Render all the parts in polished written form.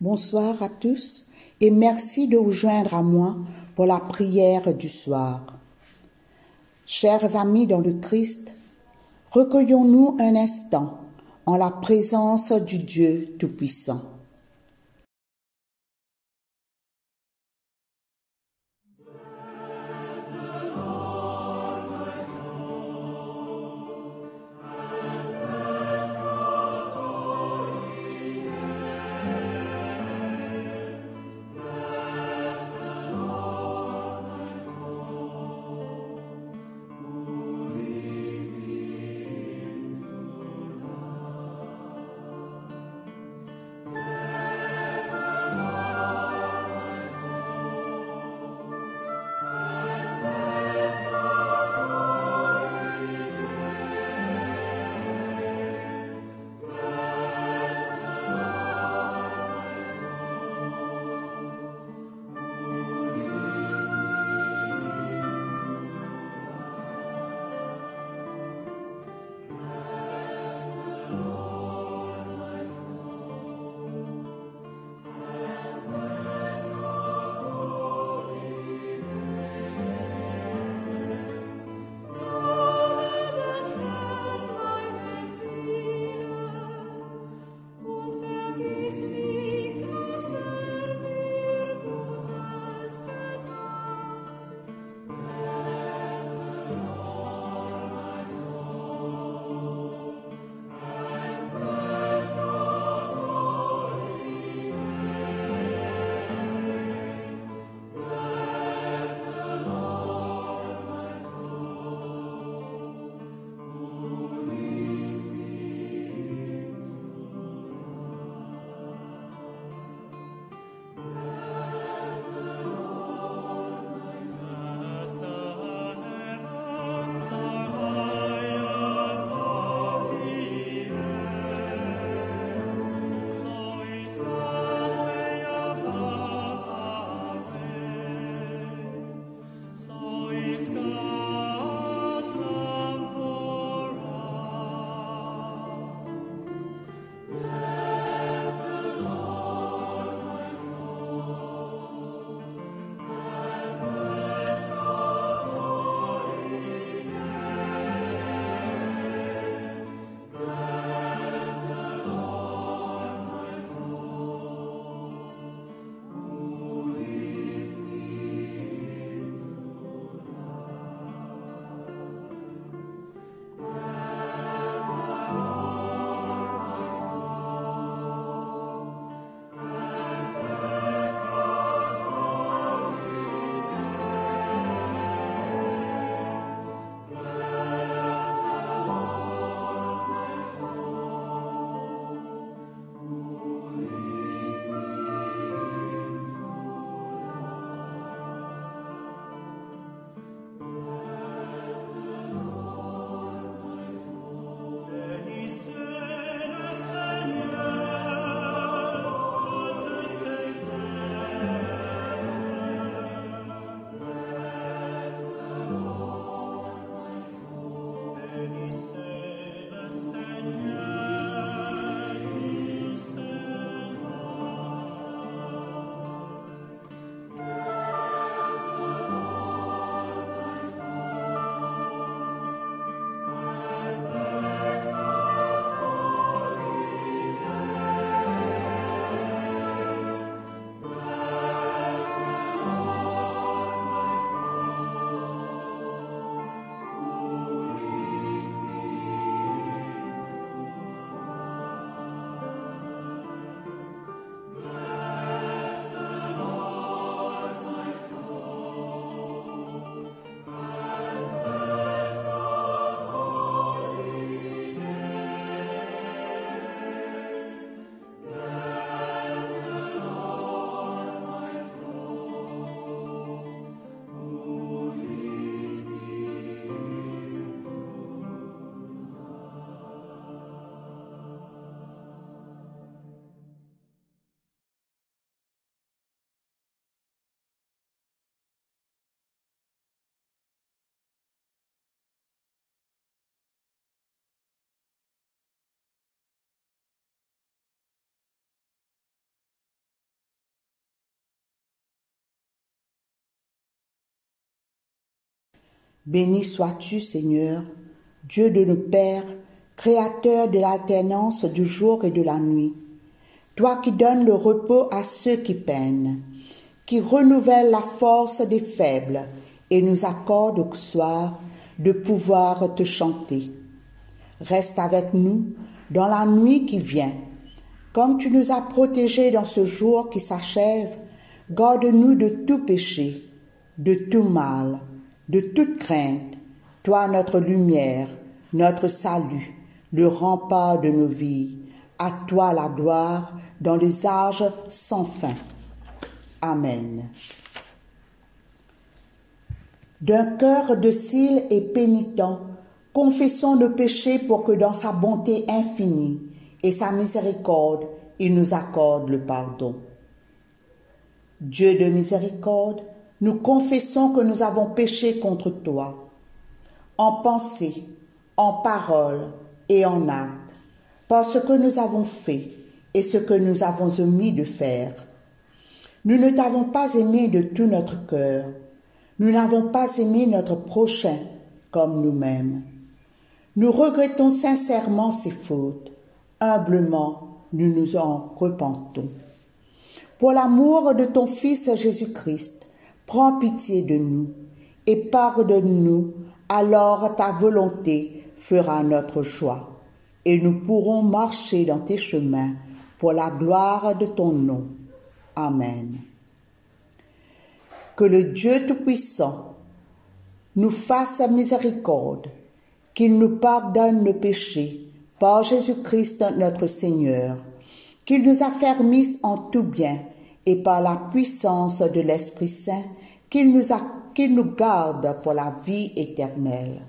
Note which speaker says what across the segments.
Speaker 1: Bonsoir à tous et merci de vous joindre à moi pour la prière du soir. Chers amis dans le Christ, recueillons-nous un instant en la présence du Dieu Tout-Puissant. Béni sois-tu, Seigneur, Dieu de nos pères, Créateur de l'alternance du jour et de la nuit. Toi qui donnes le repos à ceux qui peinent, qui renouvelle la force des faibles et nous accorde au soir de pouvoir te chanter. Reste avec nous dans la nuit qui vient. Comme tu nous as protégés dans ce jour qui s'achève, garde-nous de tout péché, de tout mal, de toute crainte, toi notre lumière, notre salut, le rempart de nos vies. À toi la gloire dans les âges sans fin. Amen. D'un cœur docile et pénitent, confessons nos péchés pour que dans sa bonté infinie et sa miséricorde, il nous accorde le pardon. Dieu de miséricorde, nous confessons que nous avons péché contre toi, en pensée, en parole et en acte, par ce que nous avons fait et ce que nous avons omis de faire. Nous ne t'avons pas aimé de tout notre cœur. Nous n'avons pas aimé notre prochain comme nous-mêmes. Nous regrettons sincèrement ces fautes. Humblement, nous nous en repentons. Pour l'amour de ton Fils Jésus-Christ, prends pitié de nous et pardonne-nous, alors ta volonté fera notre choix, et nous pourrons marcher dans tes chemins pour la gloire de ton nom. Amen. Que le Dieu Tout-Puissant nous fasse miséricorde, qu'il nous pardonne nos péchés par Jésus-Christ notre Seigneur, qu'il nous affermisse en tout bien et par la puissance de l'Esprit Saint, qu'il nous garde pour la vie éternelle.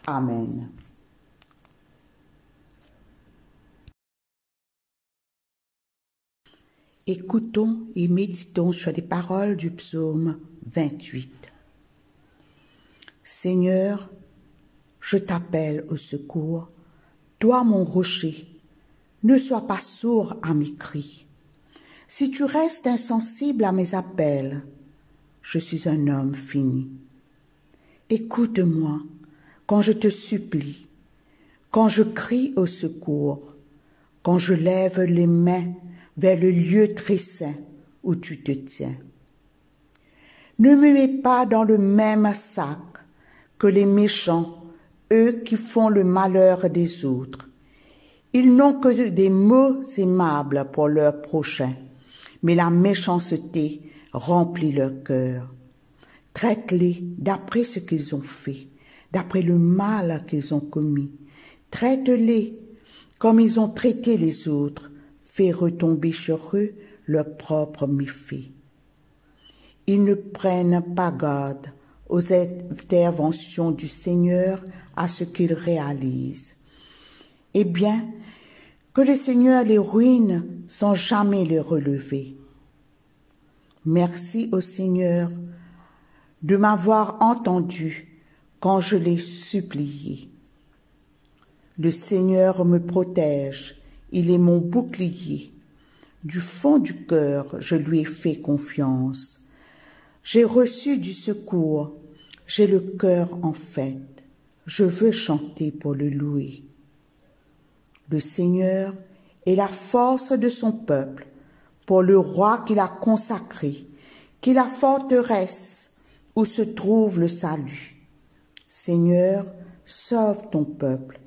Speaker 1: Amen. Écoutons et méditons sur les paroles du psaume 28. Seigneur, je t'appelle au secours, toi mon rocher, ne sois pas sourd à mes cris. Si tu restes insensible à mes appels, je suis un homme fini. Écoute-moi quand je te supplie, quand je crie au secours, quand je lève les mains vers le lieu très saint où tu te tiens. Ne me mets pas dans le même sac que les méchants, eux qui font le malheur des autres. Ils n'ont que des mots aimables pour leur prochain, mais la méchanceté remplit leur cœur. Traite-les d'après ce qu'ils ont fait, d'après le mal qu'ils ont commis. Traite-les comme ils ont traité les autres, fais retomber sur eux leurs propres méfaits. Ils ne prennent pas garde aux interventions du Seigneur, à ce qu'il réalise. Eh bien, que le Seigneur les ruine sans jamais les relever. Merci au Seigneur de m'avoir entendu quand je l'ai supplié. Le Seigneur me protège, il est mon bouclier. Du fond du cœur, je lui ai fait confiance. J'ai reçu du secours, j'ai le cœur en fête. Je veux chanter pour le louer. Le Seigneur est la force de son peuple, pour le roi qu'il a consacré, qui est la forteresse où se trouve le salut. Seigneur, sauve ton peuple.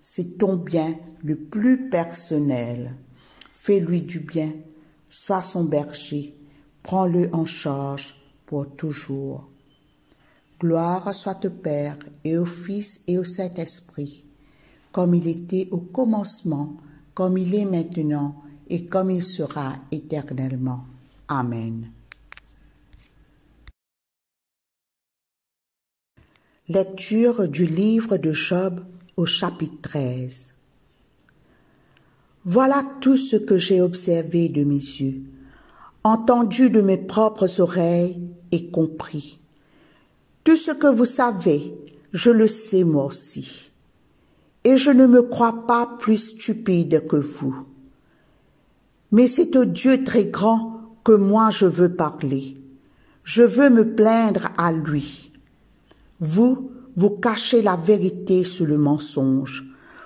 Speaker 1: C'est ton bien le plus personnel. Fais-lui du bien, sois son berger, prends-le en charge pour toujours. Gloire soit au Père et au Fils et au Saint-Esprit, comme il était au commencement, comme il est maintenant et comme il sera éternellement. Amen. Lecture du livre de Job au chapitre 13. Voilà tout ce que j'ai observé de mes yeux, entendu de mes propres oreilles et compris. Tout ce que vous savez, je le sais moi aussi. Et je ne me crois pas plus stupide que vous. Mais c'est au Dieu très grand que moi je veux parler. Je veux me plaindre à lui. Vous, vous cachez la vérité sous le mensonge.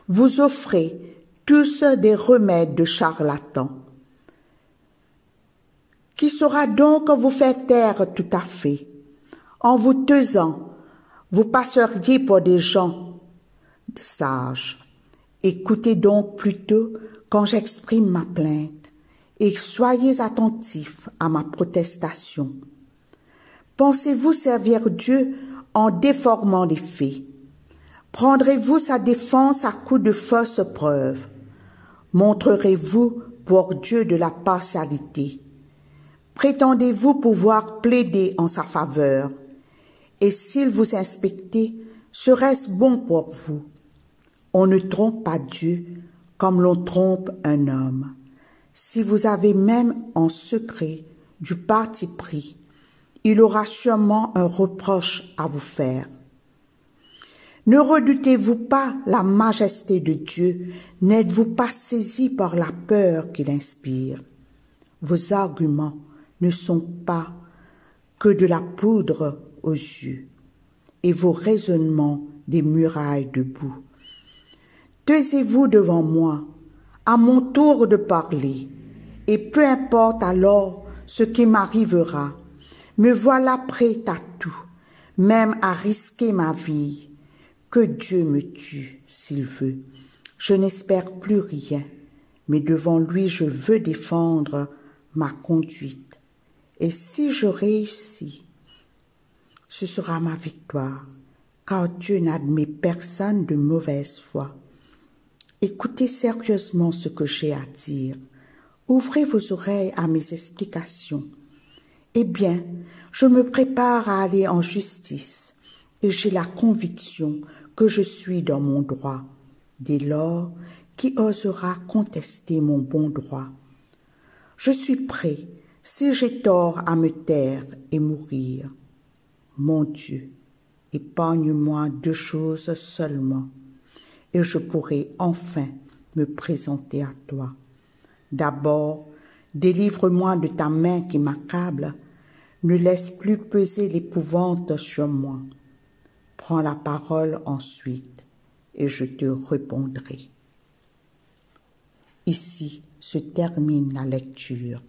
Speaker 1: Vous offrez tous des remèdes de charlatans. Qui saura donc vous faire taire tout à fait? En vous taisant, vous passeriez pour des gens sages. Écoutez donc plutôt quand j'exprime ma plainte et soyez attentifs à ma protestation. Pensez-vous servir Dieu en déformant les faits? Prendrez-vous sa défense à coups de fausses preuves? Montrerez-vous pour Dieu de la partialité? Prétendez-vous pouvoir plaider en sa faveur? Et s'il vous inspectait, serait-ce bon pour vous? On ne trompe pas Dieu comme l'on trompe un homme. Si vous avez même en secret du parti pris, il aura sûrement un reproche à vous faire. Ne redoutez-vous pas la majesté de Dieu? N'êtes-vous pas saisi par la peur qu'il inspire? Vos arguments ne sont pas que de la poudre aux yeux, et vos raisonnements des murailles de boue. Taisez-vous devant moi, à mon tour de parler, et peu importe alors ce qui m'arrivera, me voilà prêt à tout, même à risquer ma vie. Que Dieu me tue, s'il veut. Je n'espère plus rien, mais devant lui je veux défendre ma conduite. Et si je réussis, ce sera ma victoire, car Dieu n'admet personne de mauvaise foi. Écoutez sérieusement ce que j'ai à dire. Ouvrez vos oreilles à mes explications. Eh bien, je me prépare à aller en justice, et j'ai la conviction que je suis dans mon droit. Dès lors, qui osera contester mon bon droit? Je suis prêt, si j'ai tort, à me taire et mourir. Mon Dieu, épargne-moi 2 choses seulement, et je pourrai enfin me présenter à toi. D'abord, délivre-moi de ta main qui m'accable, ne laisse plus peser l'épouvante sur moi. Prends la parole ensuite, et je te répondrai. Ici se termine la lecture.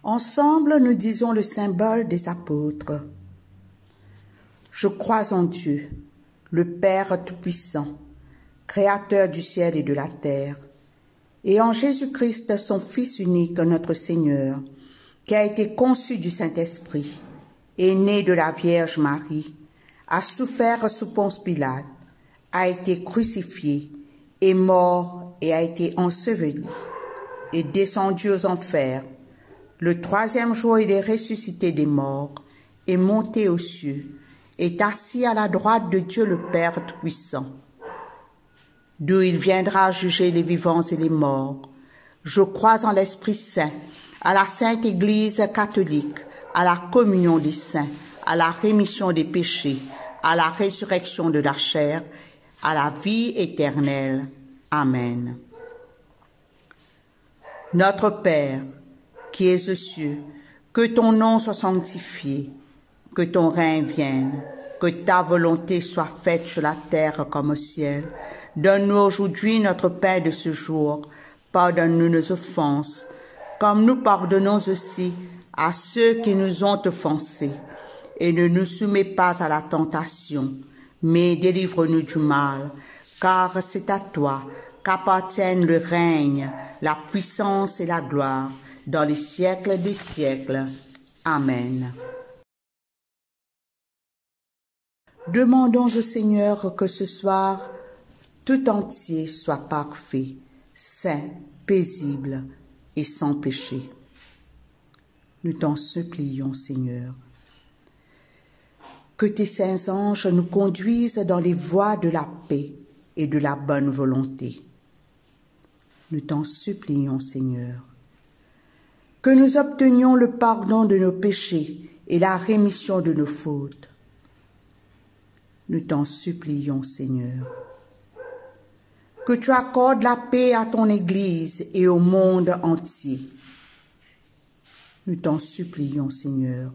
Speaker 1: Ensemble, nous disons le symbole des apôtres. Je crois en Dieu, le Père Tout-Puissant, Créateur du ciel et de la terre, et en Jésus-Christ, son Fils unique, notre Seigneur, qui a été conçu du Saint-Esprit, est né de la Vierge Marie, a souffert sous Ponce Pilate, a été crucifié, est mort et a été enseveli, est descendu aux enfers. Le 3e jour, il est ressuscité des morts, est monté aux cieux, est assis à la droite de Dieu le Père Tout-Puissant. d'où il viendra juger les vivants et les morts. Je crois en l'Esprit Saint, à la Sainte Église catholique, à la communion des saints, à la rémission des péchés, à la résurrection de la chair, à la vie éternelle. Amen. Notre Père, qui es aux cieux, que ton nom soit sanctifié, que ton règne vienne, que ta volonté soit faite sur la terre comme au ciel. Donne-nous aujourd'hui notre pain de ce jour. Pardonne-nous nos offenses, comme nous pardonnons aussi à ceux qui nous ont offensés. Et ne nous soumets pas à la tentation, mais délivre-nous du mal, car c'est à toi qu'appartiennent le règne, la puissance et la gloire, dans les siècles des siècles. Amen. Demandons au Seigneur que ce soir, tout entier soit parfait, saint, paisible et sans péché. Nous t'en supplions, Seigneur. Que tes saints anges nous conduisent dans les voies de la paix et de la bonne volonté. Nous t'en supplions, Seigneur. Que nous obtenions le pardon de nos péchés et la rémission de nos fautes. Nous t'en supplions, Seigneur. Que tu accordes la paix à ton Église et au monde entier. Nous t'en supplions, Seigneur.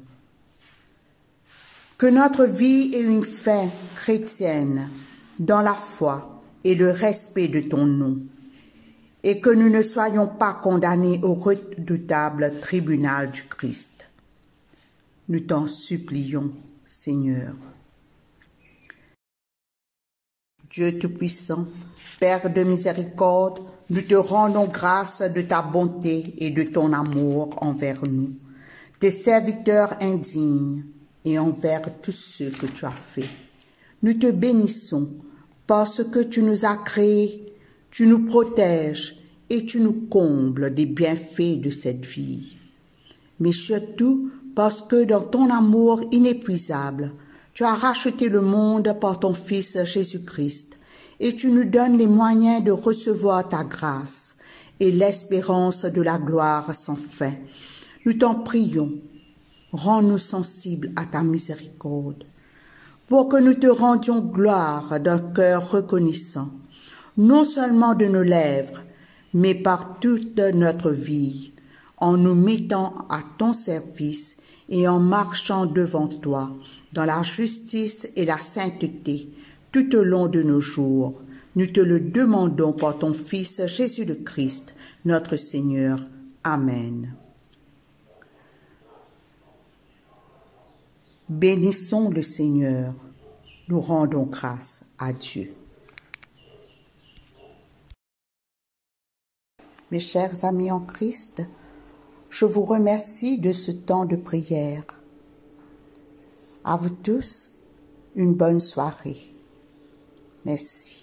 Speaker 1: Que notre vie ait une fin chrétienne dans la foi et le respect de ton nom, et que nous ne soyons pas condamnés au redoutable tribunal du Christ. Nous t'en supplions, Seigneur. Dieu Tout-Puissant, Père de miséricorde, nous te rendons grâce de ta bonté et de ton amour envers nous, tes serviteurs indignes, et envers tous ceux que tu as faits. Nous te bénissons parce que tu nous as créés, tu nous protèges et tu nous combles des bienfaits de cette vie. Mais surtout parce que dans ton amour inépuisable, tu as racheté le monde par ton Fils Jésus-Christ et tu nous donnes les moyens de recevoir ta grâce et l'espérance de la gloire sans fin. Nous t'en prions. Rends-nous sensibles à ta miséricorde, pour que nous te rendions gloire d'un cœur reconnaissant, non seulement de nos lèvres, mais par toute notre vie, en nous mettant à ton service et en marchant devant toi dans la justice et la sainteté tout au long de nos jours. Nous te le demandons par ton Fils Jésus le Christ, notre Seigneur. Amen. Bénissons le Seigneur, nous rendons grâce à Dieu. Mes chers amis en Christ, je vous remercie de ce temps de prière. À vous tous, une bonne soirée. Merci.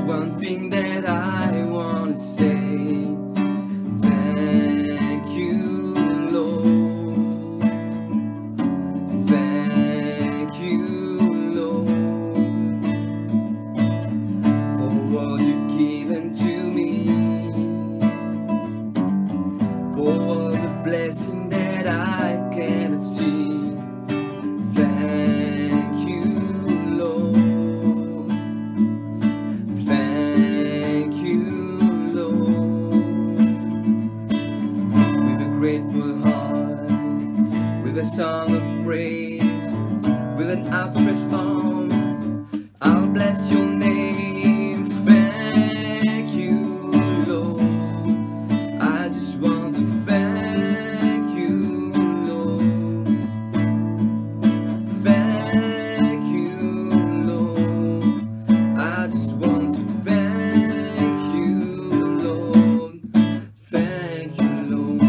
Speaker 2: One thing that I want to say, thank you, Lord, thank you, Lord, for all you've given to me, for all the blessing that I cannot see, thank you, Lord. A song of praise, with an outstretched arm, I'll bless your name. Thank you, Lord. I just want to thank you, Lord. Thank you, Lord. I just want to thank you, Lord. Thank you, Lord.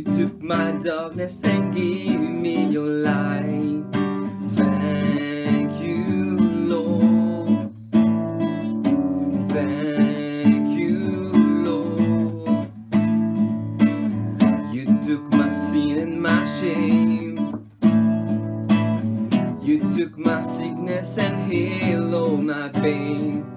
Speaker 2: You took my darkness and gave me your light. Thank you, Lord. Thank you, Lord. You took my sin and my shame. You took my sickness and healed all my pain.